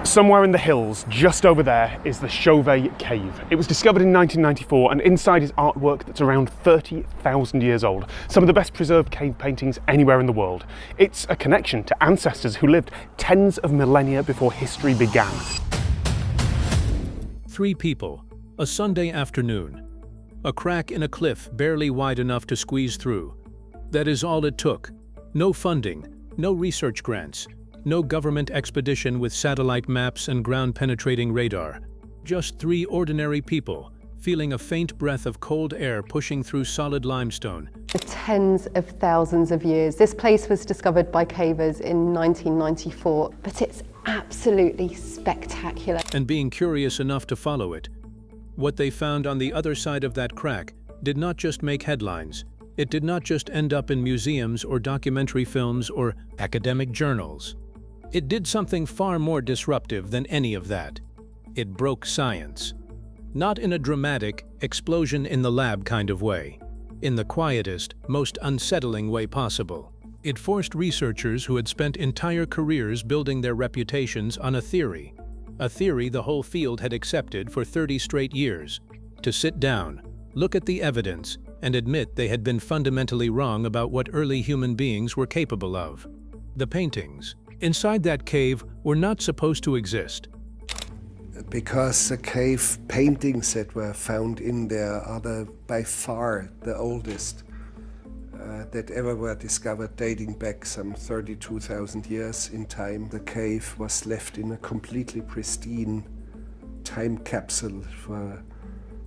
Somewhere in the hills, just over there, is the Chauvet Cave. It was discovered in 1994, and inside is artwork that's around 30,000 years old. Some of the best preserved cave paintings anywhere in the world. It's a connection to ancestors who lived tens of millennia before history began. 3 people, a Sunday afternoon. A crack in a cliff barely wide enough to squeeze through. That is all it took. No funding, no research grants, no government expedition with satellite maps and ground-penetrating radar. Just 3 ordinary people, feeling a faint breath of cold air pushing through solid limestone. For tens of thousands of years. This place was discovered by cavers in 1994, but it's absolutely spectacular. And being curious enough to follow it. What they found on the other side of that crack did not just make headlines. It did not just end up in museums or documentary films or academic journals. It did something far more disruptive than any of that. It broke science. Not in a dramatic, explosion in the lab kind of way. In the quietest, most unsettling way possible. It forced researchers who had spent entire careers building their reputations on a theory the whole field had accepted for 30 straight years, to sit down, look at the evidence, and admit they had been fundamentally wrong about what early human beings were capable of. The paintings inside that cave were not supposed to exist. Because the cave paintings that were found in there are by far the oldest that ever were discovered, dating back some 32,000 years in time. The cave was left in a completely pristine time capsule for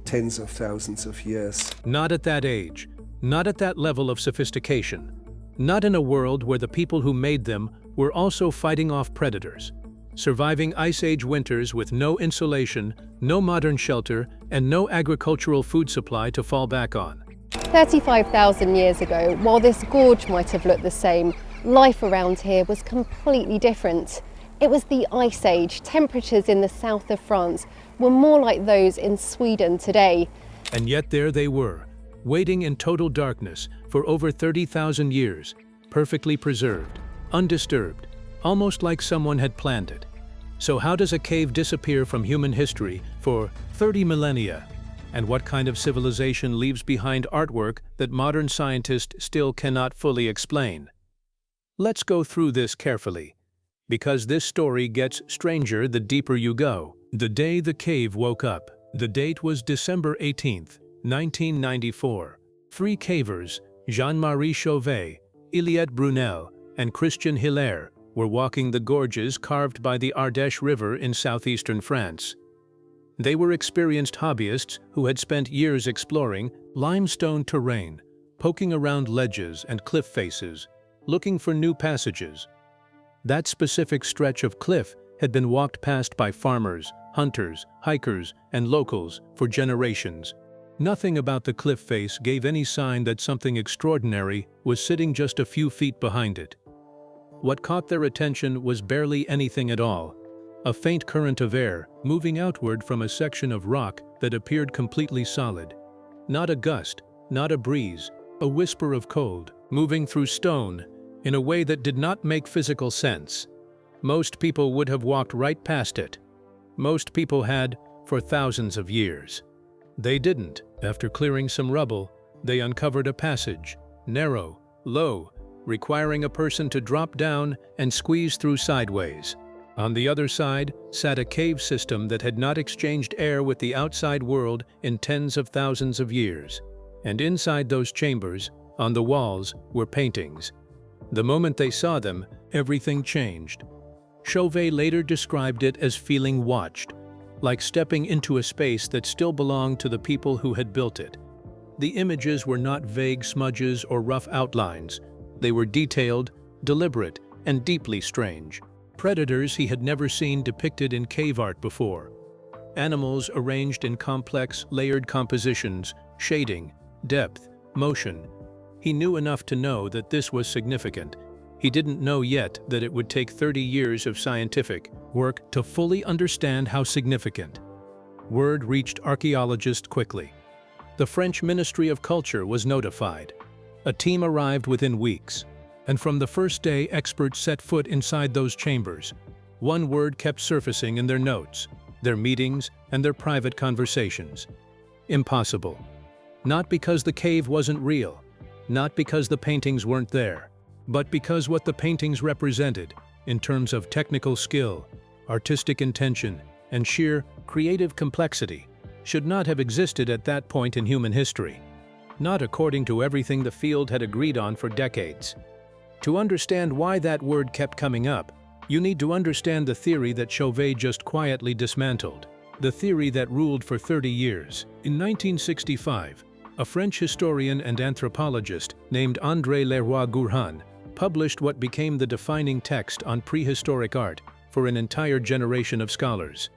tens of thousands of years. Not at that age, not at that level of sophistication, not in a world where the people who made them were also fighting off predators, surviving Ice Age winters with no insulation, no modern shelter, and no agricultural food supply to fall back on. 35,000 years ago, while this gorge might have looked the same, life around here was completely different. It was the Ice Age. Temperatures in the south of France were more like those in Sweden today. And yet there they were, waiting in total darkness for over 30,000 years, perfectly preserved, undisturbed, almost like someone had planned it. So how does a cave disappear from human history for 30 millennia? And what kind of civilization leaves behind artwork that modern scientists still cannot fully explain? Let's go through this carefully, because this story gets stranger the deeper you go. The day the cave woke up. The date was December 18th, 1994. 3 cavers, Jean-Marie Chauvet, Iliette Brunel, and Christian Hilaire, were walking the gorges carved by the Ardèche River in southeastern France. They were experienced hobbyists who had spent years exploring limestone terrain, poking around ledges and cliff faces, looking for new passages. That specific stretch of cliff had been walked past by farmers, hunters, hikers, and locals for generations. Nothing about the cliff face gave any sign that something extraordinary was sitting just a few feet behind it. What caught their attention was barely anything at all. A faint current of air moving outward from a section of rock that appeared completely solid. Not a gust, not a breeze, a whisper of cold, moving through stone in a way that did not make physical sense. Most people would have walked right past it. Most people had for thousands of years. They didn't. After clearing some rubble, they uncovered a passage, narrow, low, requiring a person to drop down and squeeze through sideways. On the other side sat a cave system that had not exchanged air with the outside world in tens of thousands of years. And inside those chambers, on the walls, were paintings. The moment they saw them, everything changed. Chauvet later described it as feeling watched, like stepping into a space that still belonged to the people who had built it. The images were not vague smudges or rough outlines. They were detailed, deliberate, and deeply strange. Predators he had never seen depicted in cave art before. Animals arranged in complex, layered compositions, shading, depth, motion. He knew enough to know that this was significant. He didn't know yet that it would take 30 years of scientific work to fully understand how significant. Word reached archaeologists quickly. The French Ministry of Culture was notified. A team arrived within weeks, and from the first day experts set foot inside those chambers, One word kept surfacing in their notes, their meetings, and their private conversations. Impossible. Not because the cave wasn't real, not because the paintings weren't there, but because what the paintings represented, in terms of technical skill, artistic intention, and sheer creative complexity, should not have existed at that point in human history. Not according to everything the field had agreed on for decades. To understand why that word kept coming up, you need to understand the theory that Chauvet just quietly dismantled, the theory that ruled for 30 years. In 1965, a French historian and anthropologist named André Leroi-Gourhan published what became the defining text on prehistoric art for an entire generation of scholars.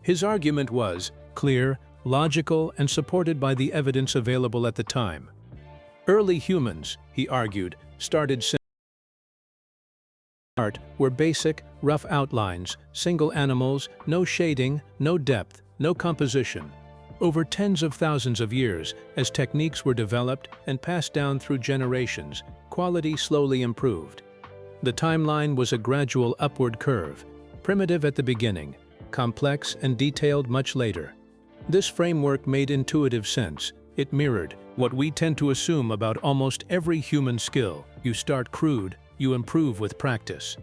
His argument was clear, logical, and supported by the evidence available at the time. Early humans, he argued, started art were basic, rough outlines, single animals, no shading, no depth, no composition. Over tens of thousands of years, as techniques were developed and passed down through generations, quality slowly improved. The timeline was a gradual upward curve, primitive at the beginning, complex and detailed much later. This framework made intuitive sense. It mirrored what we tend to assume about almost every human skill. You start crude, you improve with practice.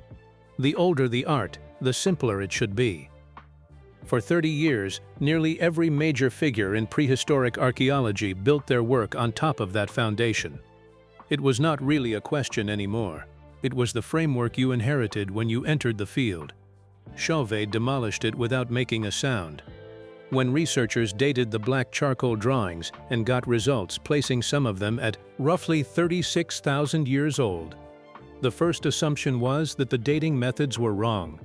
The older the art, the simpler it should be. For 30 years, nearly every major figure in prehistoric archaeology built their work on top of that foundation. It was not really a question anymore. It was the framework you inherited when you entered the field. Chauvet demolished it without making a sound. When researchers dated the black charcoal drawings and got results placing some of them at roughly 36,000 years old, the first assumption was that the dating methods were wrong.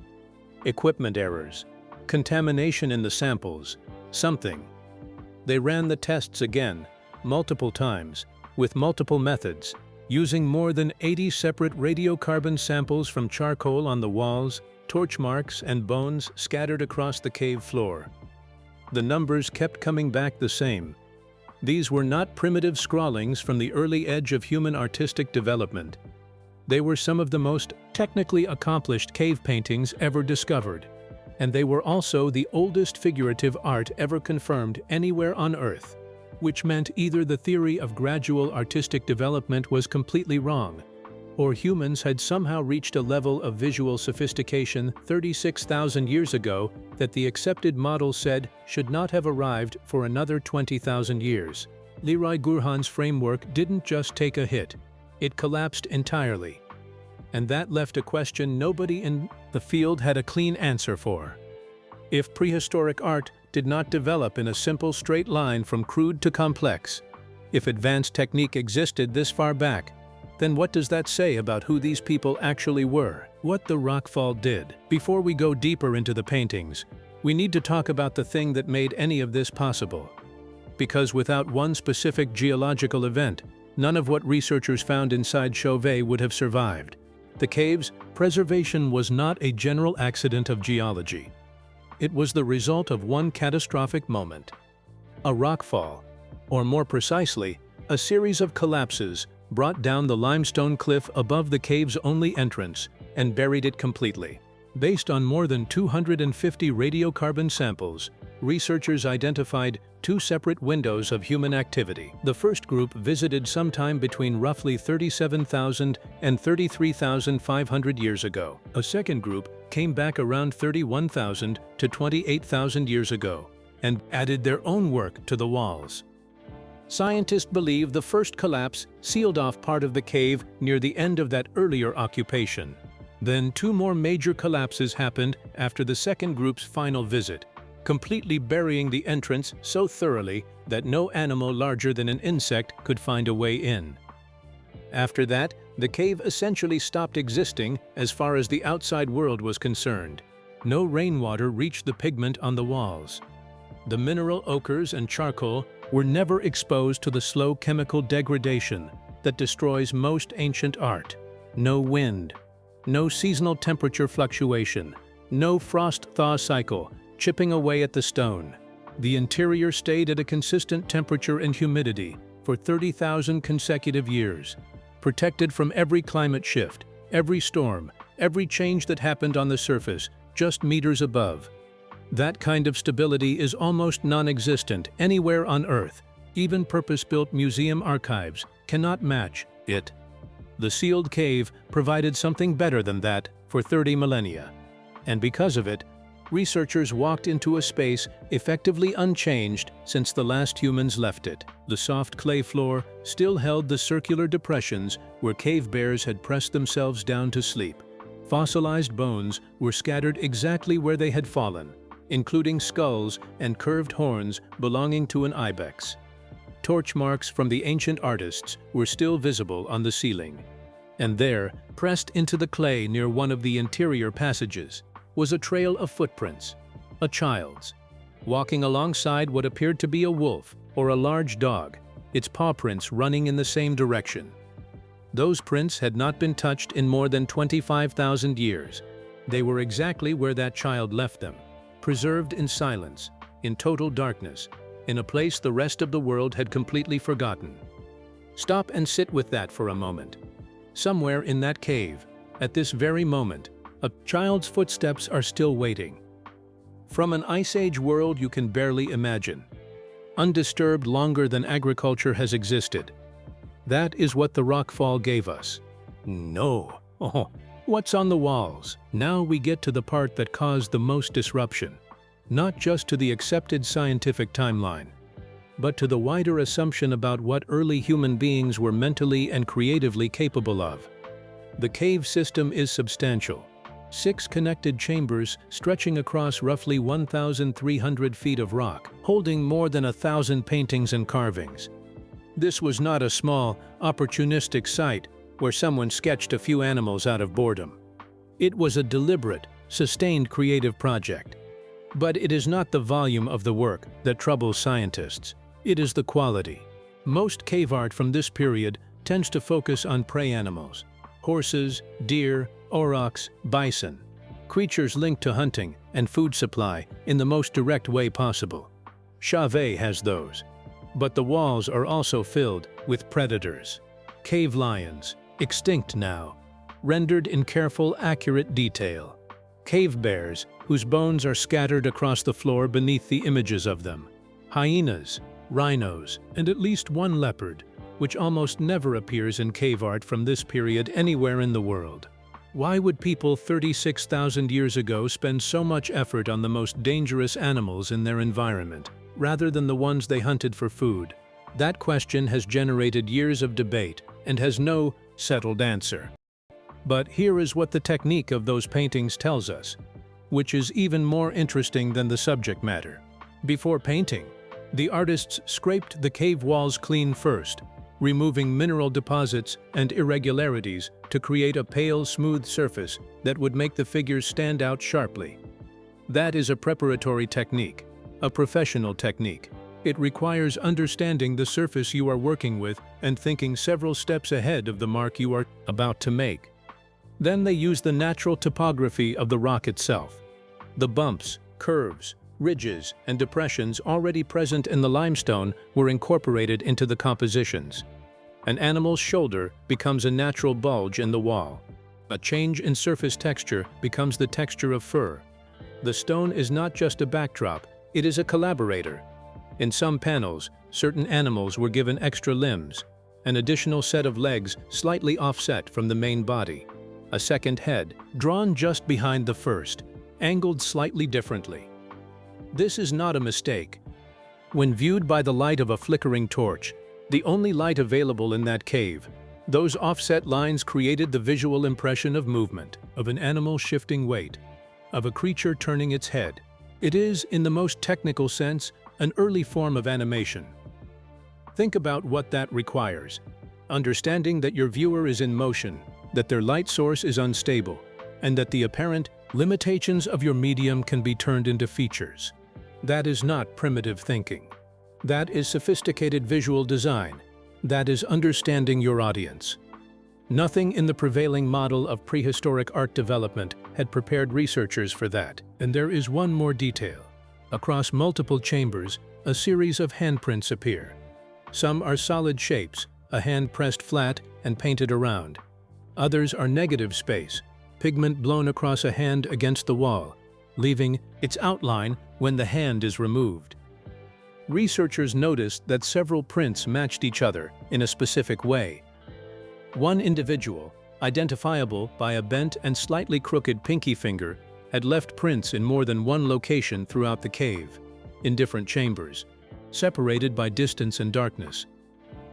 Equipment errors, contamination in the samples, something. They ran the tests again, multiple times, with multiple methods, using more than 80 separate radiocarbon samples from charcoal on the walls, torch marks, and bones scattered across the cave floor. The numbers kept coming back the same. These were not primitive scrawlings from the early edge of human artistic development. They were some of the most technically accomplished cave paintings ever discovered, and they were also the oldest figurative art ever confirmed anywhere on Earth, which meant either the theory of gradual artistic development was completely wrong, or humans had somehow reached a level of visual sophistication 36,000 years ago that the accepted model said should not have arrived for another 20,000 years. Leroi-Gourhan's framework didn't just take a hit, it collapsed entirely. And that left a question nobody in the field had a clean answer for. If prehistoric art did not develop in a simple straight line from crude to complex, if advanced technique existed this far back, then what does that say about who these people actually were, what the rockfall did? Before we go deeper into the paintings, we need to talk about the thing that made any of this possible. Because without one specific geological event, none of what researchers found inside Chauvet would have survived. The cave's preservation was not a general accident of geology. It was the result of one catastrophic moment. A rockfall, or more precisely, a series of collapses brought down the limestone cliff above the cave's only entrance and buried it completely. Based on more than 250 radiocarbon samples, researchers identified two separate windows of human activity. The first group visited sometime between roughly 37,000 and 33,500 years ago. A second group came back around 31,000 to 28,000 years ago and added their own work to the walls. Scientists believe the first collapse sealed off part of the cave near the end of that earlier occupation. Then two more major collapses happened after the second group's final visit, completely burying the entrance so thoroughly that no animal larger than an insect could find a way in. After that, the cave essentially stopped existing as far as the outside world was concerned. No rainwater reached the pigment on the walls. The mineral ochres and charcoal were never exposed to the slow chemical degradation that destroys most ancient art. No wind, no seasonal temperature fluctuation, no frost-thaw cycle chipping away at the stone. The interior stayed at a consistent temperature and humidity for 30,000 consecutive years, protected from every climate shift, every storm, every change that happened on the surface just meters above. That kind of stability is almost non-existent anywhere on Earth. Even purpose-built museum archives cannot match it. The sealed cave provided something better than that for 30 millennia. And because of it, researchers walked into a space effectively unchanged since the last humans left it. The soft clay floor still held the circular depressions where cave bears had pressed themselves down to sleep. Fossilized bones were scattered exactly where they had fallen, including skulls and curved horns belonging to an ibex. Torch marks from the ancient artists were still visible on the ceiling. And there, pressed into the clay near one of the interior passages, was a trail of footprints, a child's, walking alongside what appeared to be a wolf or a large dog, its paw prints running in the same direction. Those prints had not been touched in more than 25,000 years. They were exactly where that child left them, preserved in silence, in total darkness, in a place the rest of the world had completely forgotten. Stop and sit with that for a moment. Somewhere in that cave, at this very moment, a child's footsteps are still waiting. From an Ice Age world you can barely imagine, undisturbed longer than agriculture has existed. That is what the rockfall gave us. No. Oh, what's on the walls? Now we get to the part that caused the most disruption, not just to the accepted scientific timeline, but to the wider assumption about what early human beings were mentally and creatively capable of. The cave system is substantial. 6 connected chambers stretching across roughly 1,300 feet of rock, holding more than 1,000 paintings and carvings. This was not a small, opportunistic site where someone sketched a few animals out of boredom. It was a deliberate, sustained creative project. But it is not the volume of the work that troubles scientists. It is the quality. Most cave art from this period tends to focus on prey animals: horses, deer, aurochs, bison, creatures linked to hunting and food supply in the most direct way possible. Chauvet has those. But the walls are also filled with predators. Cave lions, extinct now, rendered in careful, accurate detail. Cave bears, whose bones are scattered across the floor beneath the images of them. Hyenas, rhinos, and at least one leopard, which almost never appears in cave art from this period anywhere in the world. Why would people 36,000 years ago spend so much effort on the most dangerous animals in their environment, rather than the ones they hunted for food? That question has generated years of debate and has no settled answer. But here is what the technique of those paintings tells us, which is even more interesting than the subject matter. Before painting, the artists scraped the cave walls clean first, removing mineral deposits and irregularities to create a pale, smooth surface that would make the figures stand out sharply. That is a preparatory technique, a professional technique. It requires understanding the surface you are working with and thinking several steps ahead of the mark you are about to make. Then they use the natural topography of the rock itself. The bumps, curves, ridges, and depressions already present in the limestone were incorporated into the compositions. An animal's shoulder becomes a natural bulge in the wall. A change in surface texture becomes the texture of fur. The stone is not just a backdrop, it is a collaborator. In some panels, certain animals were given extra limbs, an additional set of legs slightly offset from the main body, a second head, drawn just behind the first, angled slightly differently. This is not a mistake. When viewed by the light of a flickering torch, the only light available in that cave, those offset lines created the visual impression of movement, of an animal shifting weight, of a creature turning its head. It is, in the most technical sense, an early form of animation. Think about what that requires. Understanding that your viewer is in motion, that their light source is unstable, and that the apparent limitations of your medium can be turned into features. That is not primitive thinking. That is sophisticated visual design. That is understanding your audience. Nothing in the prevailing model of prehistoric art development had prepared researchers for that. And there is one more detail. Across multiple chambers, a series of handprints appear. Some are solid shapes, a hand pressed flat and painted around. Others are negative space, pigment blown across a hand against the wall, leaving its outline when the hand is removed. Researchers noticed that several prints matched each other in a specific way. One individual, identifiable by a bent and slightly crooked pinky finger, had left prints in more than one location throughout the cave, in different chambers, separated by distance and darkness.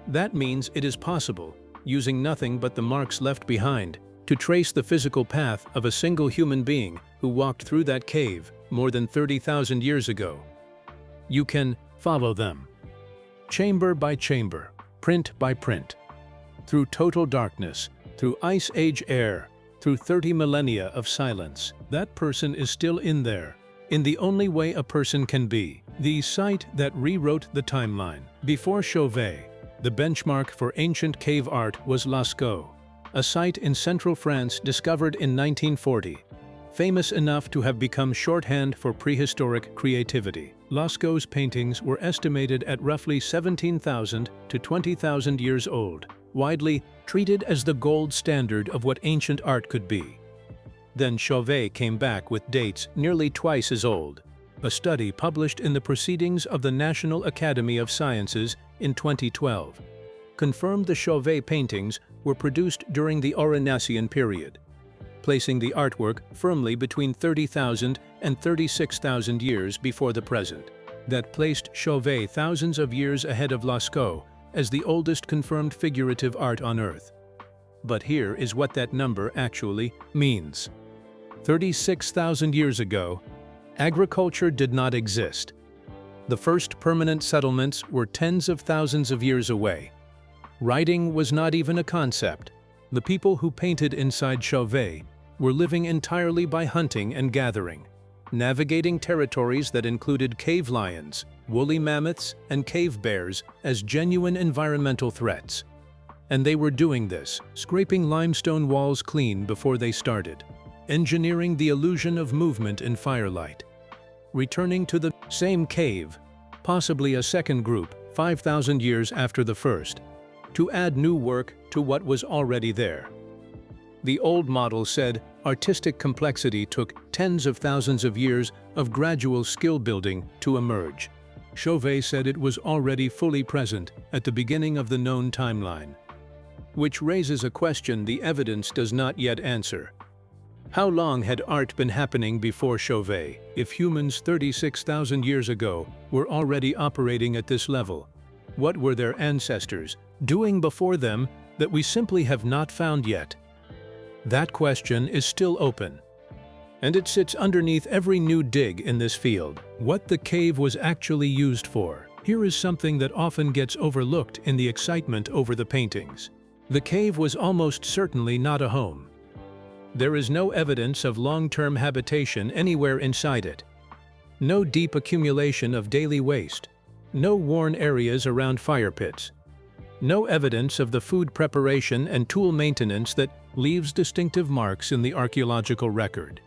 That means it is possible, using nothing but the marks left behind, to trace the physical path of a single human being who walked through that cave more than 30,000 years ago. You can follow them, chamber by chamber, print by print, through total darkness, through ice age air, through 30 millennia of silence. That person is still in there, in the only way a person can be, the site that rewrote the timeline. Before Chauvet, the benchmark for ancient cave art was Lascaux, a site in central France discovered in 1940, famous enough to have become shorthand for prehistoric creativity. Lascaux's paintings were estimated at roughly 17,000 to 20,000 years old, widely treated as the gold standard of what ancient art could be. Then Chauvet came back with dates nearly twice as old. A study published in the Proceedings of the National Academy of Sciences in 2012 confirmed the Chauvet paintings were produced during the Aurignacian period, placing the artwork firmly between 30,000 and 36,000 years before the present. That placed Chauvet thousands of years ahead of Lascaux as the oldest confirmed figurative art on Earth. But here is what that number actually means. 36,000 years ago, agriculture did not exist. The first permanent settlements were tens of thousands of years away. Writing was not even a concept. The people who painted inside Chauvet were living entirely by hunting and gathering, navigating territories that included cave lions, woolly mammoths, and cave bears as genuine environmental threats. And they were doing this, scraping limestone walls clean before they started, engineering the illusion of movement in firelight. Returning to the same cave, possibly a second group 5,000 years after the first, to add new work to what was already there. The old model said artistic complexity took tens of thousands of years of gradual skill building to emerge. Chauvet said it was already fully present at the beginning of the known timeline, which raises a question the evidence does not yet answer. How long had art been happening before Chauvet, if humans 36,000 years ago were already operating at this level? What were their ancestors doing before them that we simply have not found yet? That question is still open, and it sits underneath every new dig in this field. What the cave was actually used for. Here is something that often gets overlooked in the excitement over the paintings. The cave was almost certainly not a home. There is no evidence of long-term habitation anywhere inside it. No deep accumulation of daily waste. No worn areas around fire pits. No evidence of the food preparation and tool maintenance that leaves distinctive marks in the archaeological record.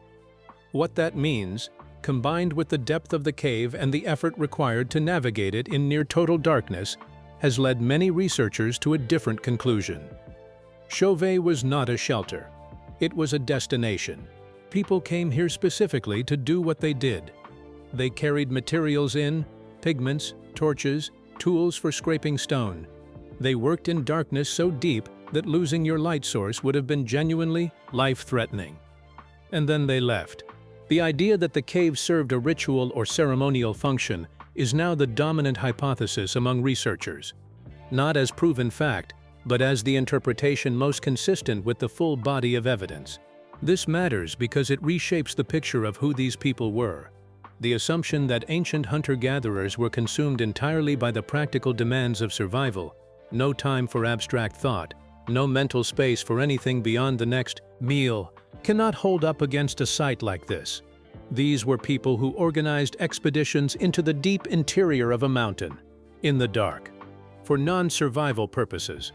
What that means, combined with the depth of the cave and the effort required to navigate it in near total darkness, has led many researchers to a different conclusion. Chauvet was not a shelter. It was a destination. People came here specifically to do what they did. They carried materials in, pigments, torches, tools for scraping stone. They worked in darkness so deep that losing your light source would have been genuinely life-threatening. And then they left. The idea that the cave served a ritual or ceremonial function is now the dominant hypothesis among researchers. Not as proven fact, but as the interpretation most consistent with the full body of evidence. This matters because it reshapes the picture of who these people were. The assumption that ancient hunter-gatherers were consumed entirely by the practical demands of survival, no time for abstract thought, no mental space for anything beyond the next meal, cannot hold up against a site like this. These were people who organized expeditions into the deep interior of a mountain, in the dark, for non-survival purposes.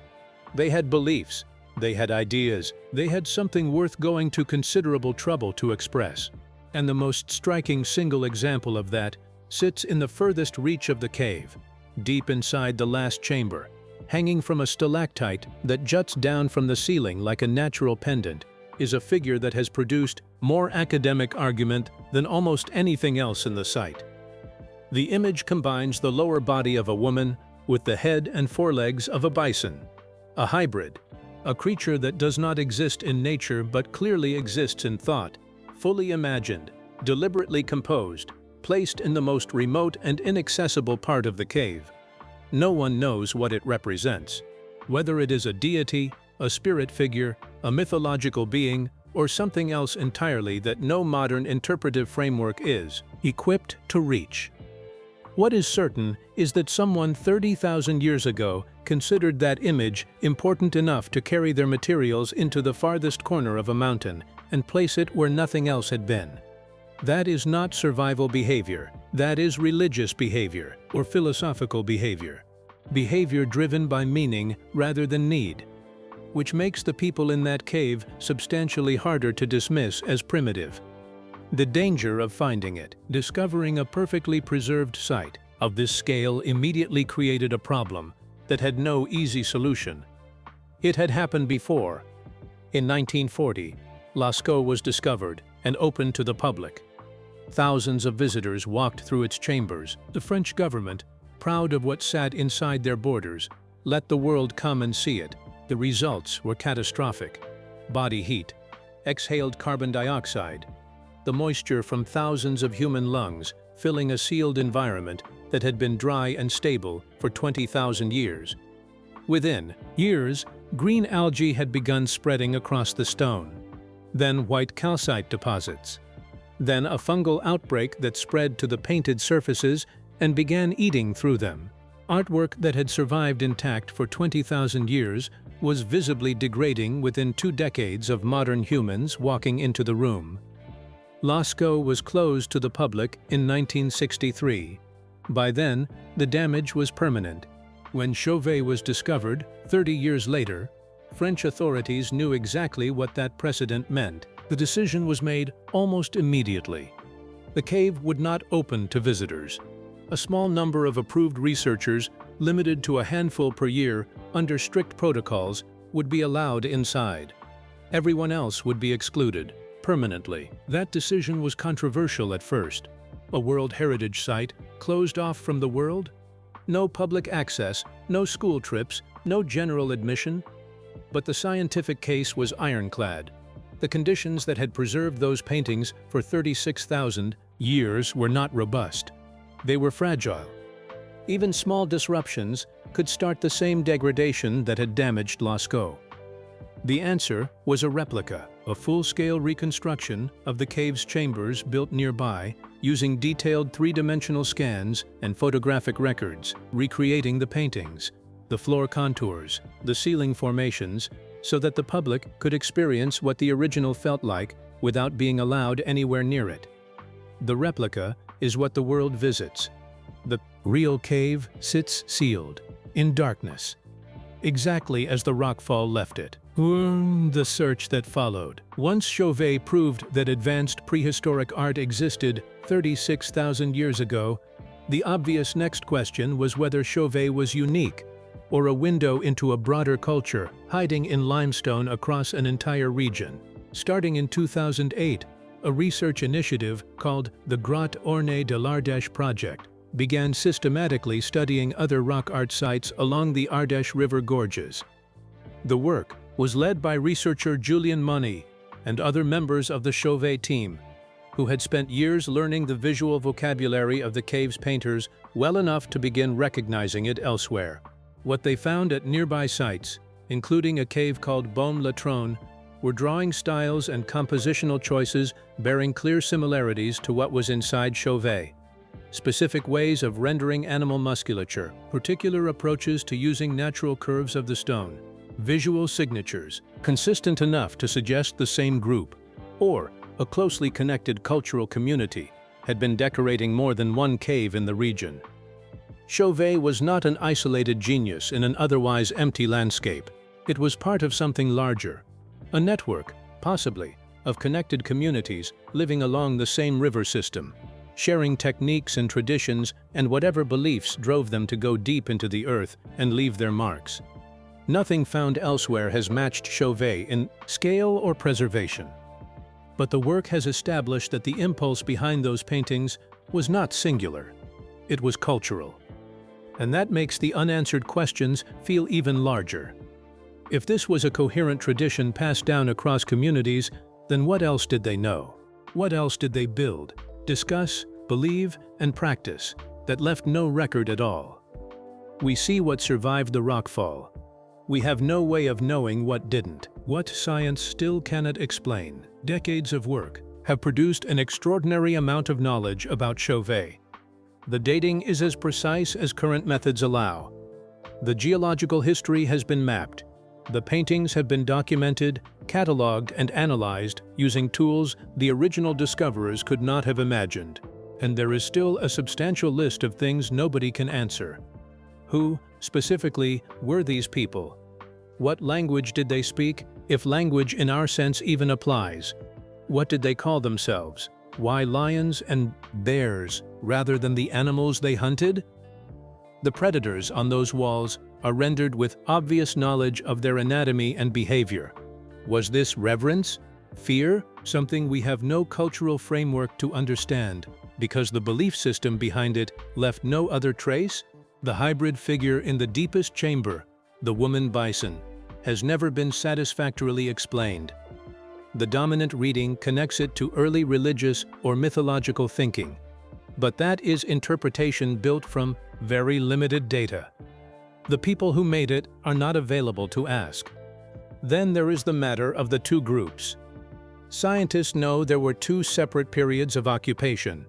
They had beliefs, they had ideas, they had something worth going to considerable trouble to express. And the most striking single example of that sits in the furthest reach of the cave, deep inside the last chamber, hanging from a stalactite that juts down from the ceiling like a natural pendant, is a figure that has produced more academic argument than almost anything else in the site. The image combines the lower body of a woman with the head and forelegs of a bison, a hybrid, a creature that does not exist in nature but clearly exists in thought, fully imagined, deliberately composed, placed in the most remote and inaccessible part of the cave. No one knows what it represents, whether it is a deity, a spirit figure, a mythological being, or something else entirely that no modern interpretive framework is equipped to reach. What is certain is that someone 30,000 years ago considered that image important enough to carry their materials into the farthest corner of a mountain and place it where nothing else had been. That is not survival behavior, that is religious behavior or philosophical behavior. Behavior driven by meaning rather than need, which makes the people in that cave substantially harder to dismiss as primitive. The danger of finding it, discovering a perfectly preserved site of this scale immediately created a problem that had no easy solution. It had happened before. In 1940, Lascaux was discovered and opened to the public. Thousands of visitors walked through its chambers. The French government, proud of what sat inside their borders, let the world come and see it. The results were catastrophic. Body heat, exhaled carbon dioxide, the moisture from thousands of human lungs filling a sealed environment that had been dry and stable for 20,000 years. Within years, green algae had begun spreading across the stone, then white calcite deposits, then a fungal outbreak that spread to the painted surfaces and began eating through them. Artwork that had survived intact for 20,000 years was visibly degrading within 2 decades of modern humans walking into the room. Lascaux was closed to the public in 1963. By then, the damage was permanent. When Chauvet was discovered, 30 years later, French authorities knew exactly what that precedent meant. The decision was made almost immediately. The cave would not open to visitors. A small number of approved researchers, limited to a handful per year under strict protocols, would be allowed inside. Everyone else would be excluded permanently. That decision was controversial at first. A World Heritage Site closed off from the world? No public access, no school trips, no general admission. But the scientific case was ironclad. The conditions that had preserved those paintings for 36,000 years were not robust. They were fragile. Even small disruptions could start the same degradation that had damaged Lascaux. The answer was a replica, a full-scale reconstruction of the cave's chambers built nearby using detailed 3-dimensional scans and photographic records, recreating the paintings, the floor contours, the ceiling formations, so that the public could experience what the original felt like without being allowed anywhere near it. The replica is what the world visits. The real cave sits sealed, in darkness, exactly as the rockfall left it. The search that followed. Once Chauvet proved that advanced prehistoric art existed 36,000 years ago, the obvious next question was whether Chauvet was unique, or a window into a broader culture hiding in limestone across an entire region. Starting in 2008, a research initiative called the Grotte Ornée de l'Ardèche Project began systematically studying other rock art sites along the Ardèche River gorges. The work was led by researcher Julien Monny and other members of the Chauvet team, who had spent years learning the visual vocabulary of the cave's painters well enough to begin recognizing it elsewhere. What they found at nearby sites, including a cave called Baume la Trône, were drawing styles and compositional choices bearing clear similarities to what was inside Chauvet. Specific ways of rendering animal musculature, particular approaches to using natural curves of the stone, visual signatures, consistent enough to suggest the same group, or a closely connected cultural community, had been decorating more than one cave in the region. Chauvet was not an isolated genius in an otherwise empty landscape. It was part of something larger, a network, possibly, of connected communities living along the same river system, sharing techniques and traditions and whatever beliefs drove them to go deep into the earth and leave their marks. Nothing found elsewhere has matched Chauvet in scale or preservation. But the work has established that the impulse behind those paintings was not singular, it was cultural. And that makes the unanswered questions feel even larger. If this was a coherent tradition passed down across communities, then what else did they know? What else did they build, discuss, believe, and practice that left no record at all? We see what survived the rockfall. We have no way of knowing what didn't. What science still cannot explain. Decades of work have produced an extraordinary amount of knowledge about Chauvet. The dating is as precise as current methods allow. The geological history has been mapped. The paintings have been documented, catalogued, and analyzed using tools the original discoverers could not have imagined. And there is still a substantial list of things nobody can answer. Who, specifically, were these people? What language did they speak, if language in our sense even applies? What did they call themselves? Why lions and bears rather than the animals they hunted? The predators on those walls are rendered with obvious knowledge of their anatomy and behavior. Was this reverence? Fear? Something we have no cultural framework to understand, because the belief system behind it left no other trace? The hybrid figure in the deepest chamber, the woman bison, has never been satisfactorily explained. The dominant reading connects it to early religious or mythological thinking, but that is interpretation built from very limited data. The people who made it are not available to ask. Then there is the matter of the two groups. Scientists know there were two separate periods of occupation,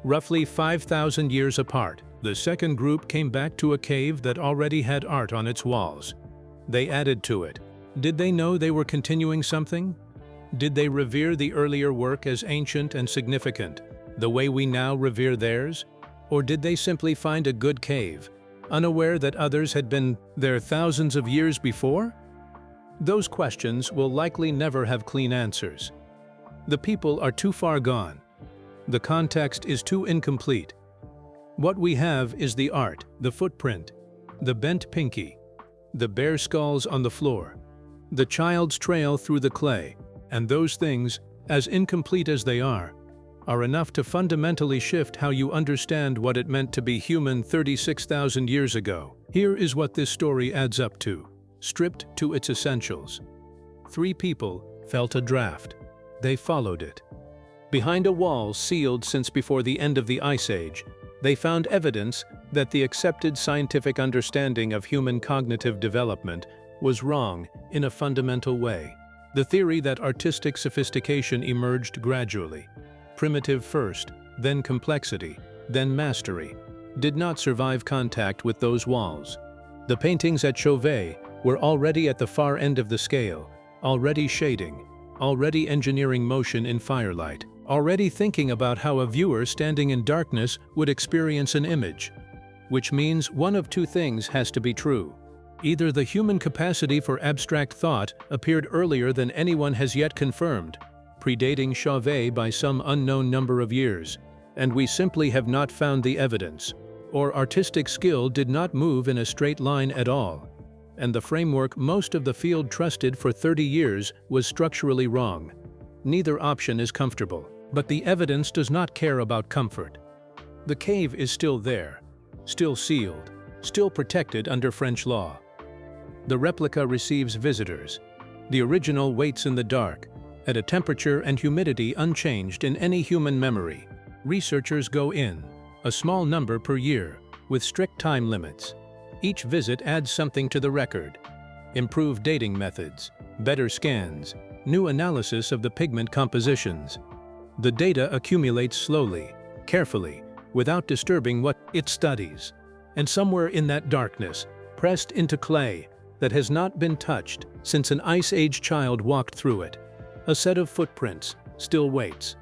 roughly 5,000 years apart. The second group came back to a cave that already had art on its walls. They added to it. Did they know they were continuing something? Did they revere the earlier work as ancient and significant, the way we now revere theirs? Or did they simply find a good cave, unaware that others had been there thousands of years before? Those questions will likely never have clean answers. The people are too far gone. The context is too incomplete. What we have is the art, the footprint, the bent pinky, the bear skulls on the floor, the child's trail through the clay, and those things, as incomplete as they are enough to fundamentally shift how you understand what it meant to be human 36,000 years ago. Here is what this story adds up to, stripped to its essentials. 3 people felt a draft. They followed it. Behind a wall sealed since before the end of the Ice Age, they found evidence that the accepted scientific understanding of human cognitive development was wrong in a fundamental way. The theory that artistic sophistication emerged gradually, primitive first, then complexity, then mastery, did not survive contact with those walls. The paintings at Chauvet were already at the far end of the scale, already shading, already engineering motion in firelight, already thinking about how a viewer standing in darkness would experience an image. Which means one of two things has to be true. Either the human capacity for abstract thought appeared earlier than anyone has yet confirmed, predating Chauvet by some unknown number of years, and we simply have not found the evidence, or artistic skill did not move in a straight line at all, and the framework most of the field trusted for 30 years was structurally wrong. Neither option is comfortable, but the evidence does not care about comfort. The cave is still there, still sealed, still protected under French law. The replica receives visitors. The original waits in the dark, at a temperature and humidity unchanged in any human memory. Researchers go in, a small number per year, with strict time limits. Each visit adds something to the record. Improved dating methods, better scans, new analysis of the pigment compositions. The data accumulates slowly, carefully, without disturbing what it studies. And somewhere in that darkness, pressed into clay that has not been touched since an Ice Age child walked through it, a set of footprints still waits.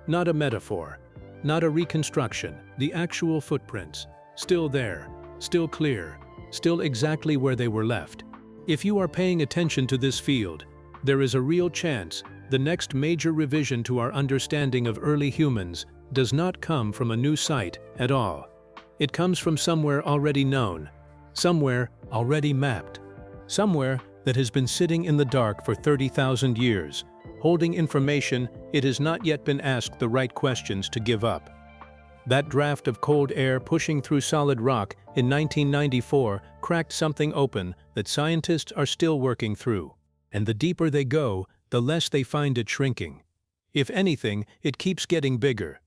Not a metaphor, not a reconstruction, the actual footprints, still there, still clear, still exactly where they were left. If you are paying attention to this field, there is a real chance the next major revision to our understanding of early humans does not come from a new site at all. It comes from somewhere already known, somewhere already mapped, somewhere that has been sitting in the dark for 30,000 years, holding information it has not yet been asked the right questions to give up. That draft of cold air pushing through solid rock in 1994 cracked something open that scientists are still working through. And the deeper they go, the less they find it shrinking. If anything, it keeps getting bigger.